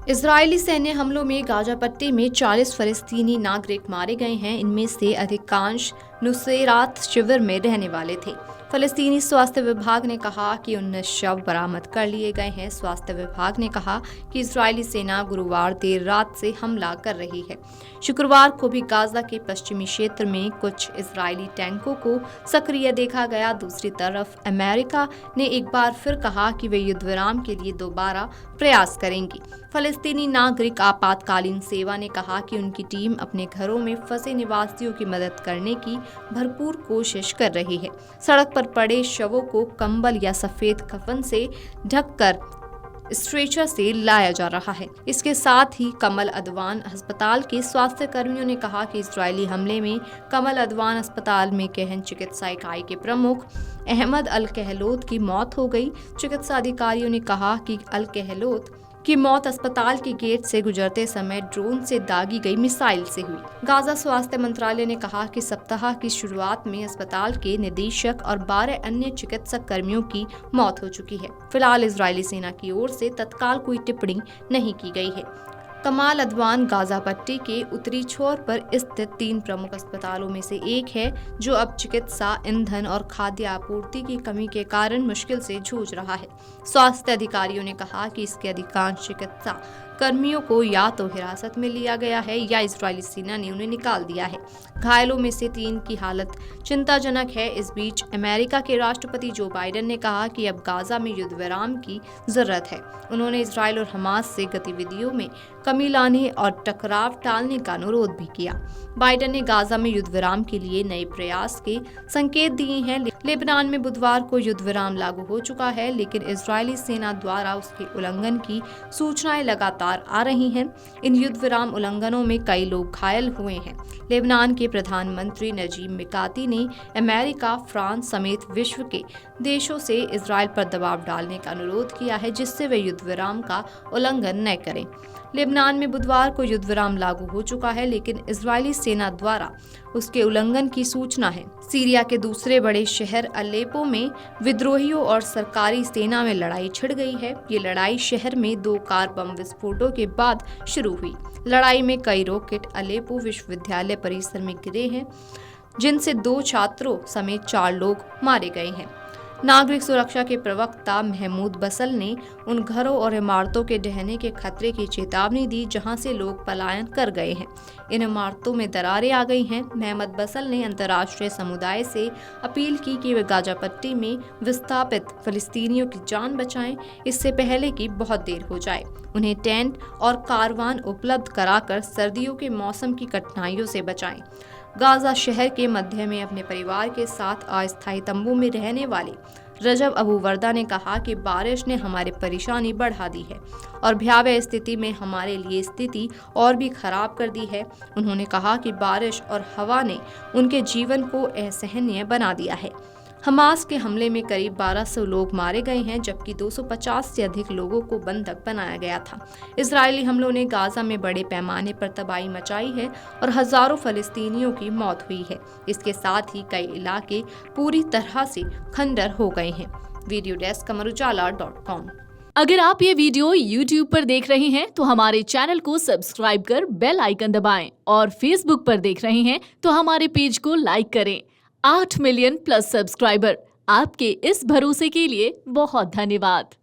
Israeli सैन्य हमलों में गाजा पट्टी में 40 फलस्तीनी नागरिक मारे गए हैं। इनमें से अधिकांश नुसैरात शिविर में रहने वाले थे। फलस्तीनी स्वास्थ्य विभाग ने कहा कि 19 शव बरामद कर लिए गए हैं। स्वास्थ्य विभाग ने कहा कि इजरायली सेना गुरुवार देर रात से हमला कर रही है। शुक्रवार को भी गाजा के पश्चिमी क्षेत्र में कुछ इजरायली टैंकों को सक्रिय देखा गया। दूसरी तरफ अमेरिका ने एक बार फिर कहा कि वे युद्ध विराम के लिए दोबारा प्रयास करेंगी। फलस्तीनी नागरिक आपातकालीन सेवा ने कहा कि उनकी टीम अपने घरों में फंसे निवासियों की मदद करने की भरपूर कोशिश कर रही है। सड़क पर पड़े शवों को कंबल या सफेद कफन से ढककर स्ट्रेचर से लाया जा रहा है। इसके साथ ही कमल अदवान अस्पताल के स्वास्थ्य कर्मियों ने कहा कि इजरायली हमले में कमल अदवान अस्पताल में गहन चिकित्सा इकाई के प्रमुख अहमद अल कहलोत की मौत हो गई। चिकित्सा अधिकारियों ने कहा कि अल कहलोत की मौत अस्पताल के गेट से गुजरते समय ड्रोन से दागी गई मिसाइल से हुई। गाजा स्वास्थ्य मंत्रालय ने कहा कि सप्ताह की शुरुआत में अस्पताल के निदेशक और 12 अन्य चिकित्सक कर्मियों की मौत हो चुकी है। फिलहाल इजरायली सेना की ओर से तत्काल कोई टिप्पणी नहीं की गई है। कमाल अदवान गाजा पट्टी के उत्तरी छोर पर स्थित 3 प्रमुख अस्पतालों में से एक है, जो अब चिकित्सा, ईंधन और खाद्य आपूर्ति की कमी के कारण मुश्किल से जूझ रहा है। स्वास्थ्य अधिकारियों ने कहा कि इसके अधिकांश चिकित्सा कर्मियों को या तो हिरासत में लिया गया है या इजरायली सेना ने उन्हें निकाल दिया है। घायलों में से 3 की हालत चिंताजनक है। इस बीच अमेरिका के राष्ट्रपति जो बाइडेन ने कहा कि अब गाजा में युद्ध विराम की जरूरत है। उन्होंने इजरायल और हमास से गतिविधियों में कमी लाने और टकराव टालने का अनुरोध भी किया। बाइडेन ने गाजा में युद्ध विराम के लिए नए प्रयास के संकेत दिए हैं। लेबनान में बुधवार को युद्ध विराम लागू हो चुका है, लेकिन इजरायली सेना द्वारा उसके उल्लंघन की सूचनाएं लगातार आ रही हैं। इन युद्ध विराम उल्लंघनों में कई लोग घायल हुए हैं। लेबनान के प्रधानमंत्री नजीब मिकाती ने अमेरिका, फ्रांस समेत विश्व के देशों से इजरायल पर दबाव डालने का अनुरोध किया है, जिससे वे युद्ध विराम का उल्लंघन न करें। लेबनान में बुधवार को युद्ध विराम लागू हो चुका है, लेकिन इजरायली सेना द्वारा उसके उल्लंघन की सूचना है। सीरिया के दूसरे बड़े शहर अलेप्पो में विद्रोहियों और सरकारी सेना में लड़ाई छिड़ गई है। ये लड़ाई शहर में 2 कार बम विस्फोटों के बाद शुरू हुई। लड़ाई में कई रॉकेट अलेप्पो विश्वविद्यालय परिसर में गिरे हैं, जिनसे 2 छात्रों समेत 4 लोग मारे गए हैं। नागरिक सुरक्षा के प्रवक्ता महमूद बसल ने उन घरों और इमारतों के ढहने के खतरे की चेतावनी दी जहां से लोग पलायन कर गए हैं। इन इमारतों में दरारें आ गई हैं। महमूद बसल ने अंतर्राष्ट्रीय समुदाय से अपील की कि वे गाजा पट्टी में विस्थापित फलस्तीनियों की जान बचाएं, इससे पहले कि बहुत देर हो जाए। उन्हें टेंट और कारवान उपलब्ध कराकर सर्दियों के मौसम की कठिनाइयों से बचाएं। गाजा शहर के मध्य में अपने परिवार के साथ अस्थायी तंबू में रहने वाले रजब अबू वर्दा ने कहा कि बारिश ने हमारी परेशानी बढ़ा दी है और भयावह स्थिति में हमारे लिए स्थिति और भी खराब कर दी है। उन्होंने कहा कि बारिश और हवा ने उनके जीवन को असहनीय बना दिया है। हमास के हमले में करीब 1200 लोग मारे गए हैं, जबकि 250 से अधिक लोगों को बंधक बनाया गया था। इजरायली हमलों ने गाजा में बड़े पैमाने पर तबाही मचाई है और हजारों फलस्तीनियों की मौत हुई है। इसके साथ ही कई इलाके पूरी तरह से खंडर हो गए हैं। Video desk amarujala.com। अगर आप ये वीडियो YouTube पर देख रहे हैं तो हमारे चैनल को सब्सक्राइब कर बेल आइकन दबाएं, और Facebook पर देख रहे हैं तो हमारे पेज को लाइक करें। 8 मिलियन प्लस सब्सक्राइबर, आपके इस भरोसे के लिए बहुत धन्यवाद।